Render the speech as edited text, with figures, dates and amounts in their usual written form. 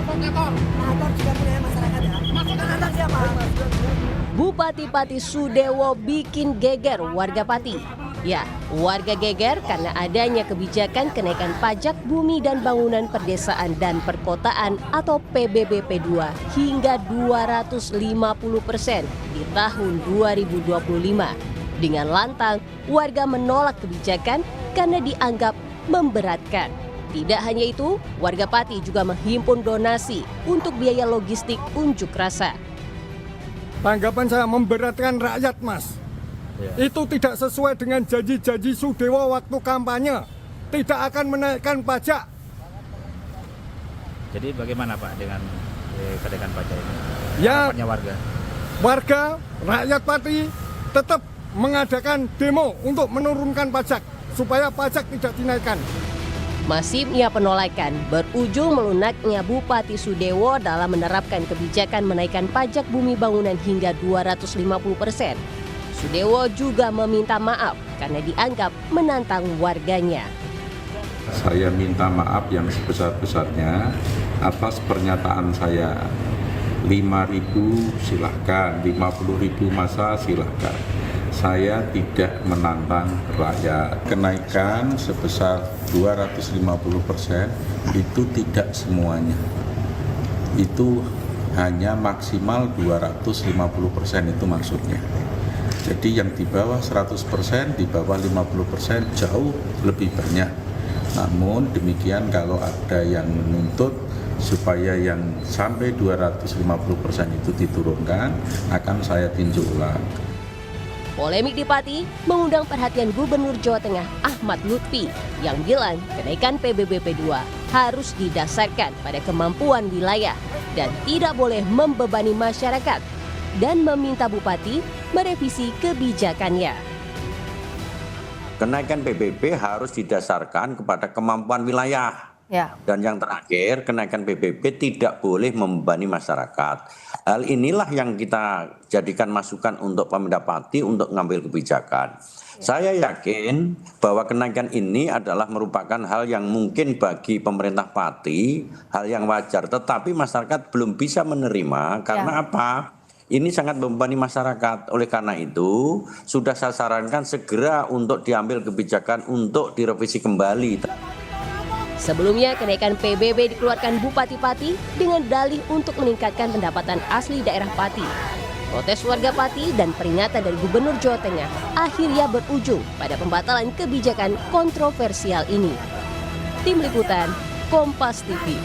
Motor juga punya masyarakat ya. Anak siapa? Bupati Pati Sudewo bikin geger warga Pati. Ya, warga geger karena adanya kebijakan kenaikan pajak bumi dan bangunan perdesaan dan perkotaan atau PBBP 2 hingga 250% di tahun 2025. Dengan lantang, warga menolak kebijakan karena dianggap memberatkan. Tidak hanya itu, warga Pati juga menghimpun donasi untuk biaya logistik unjuk rasa. Tanggapan saya memberatkan rakyat, Mas. Itu tidak sesuai dengan janji-janji Sudewo waktu kampanye. Tidak akan menaikkan pajak. Jadi bagaimana Pak dengan kenaikan pajak ini? Ya, Harapannya warga? warga, rakyat Pati tetap mengadakan demo untuk menurunkan pajak supaya pajak tidak dinaikkan. Masifnya penolakan berujung melunaknya Bupati Sudewo dalam menerapkan kebijakan menaikkan pajak bumi bangunan hingga 250%. Sudewo juga meminta maaf karena dianggap menantang warganya. Saya minta maaf yang sebesar-besarnya atas pernyataan saya. 5.000 silahkan, 50.000 masa silahkan. Saya tidak menantang rakyat. Kenaikan sebesar 250% itu tidak semuanya. Itu hanya maksimal 250% itu maksudnya. Jadi yang di bawah 100%, di bawah 50% jauh lebih banyak. Namun demikian kalau ada yang menuntut supaya yang sampai 250% itu diturunkan, akan saya tinjau ulang. Polemik di Pati mengundang perhatian Gubernur Jawa Tengah Ahmad Lutfi yang bilang kenaikan PBBP 2 harus didasarkan pada kemampuan wilayah dan tidak boleh membebani masyarakat, dan meminta Bupati merevisi kebijakannya. Kenaikan PBB harus didasarkan kepada kemampuan wilayah. Ya. Dan yang terakhir, kenaikan PBB tidak boleh membebani masyarakat. Hal inilah yang kita jadikan masukan untuk Pemda Pati untuk mengambil kebijakan. Saya yakin bahwa kenaikan ini adalah merupakan hal yang mungkin bagi pemerintah Pati, hal yang wajar. Tetapi masyarakat belum bisa menerima karena apa? Ini sangat membebani masyarakat. Oleh karena itu, sudah saya sarankan segera untuk diambil kebijakan untuk direvisi kembali. Sebelumnya, kenaikan PBB dikeluarkan Bupati Pati dengan dalih untuk meningkatkan pendapatan asli daerah Pati. Protes warga Pati dan peringatan dari Gubernur Jawa Tengah akhirnya berujung pada pembatalan kebijakan kontroversial ini. Tim Liputan, Kompas TV.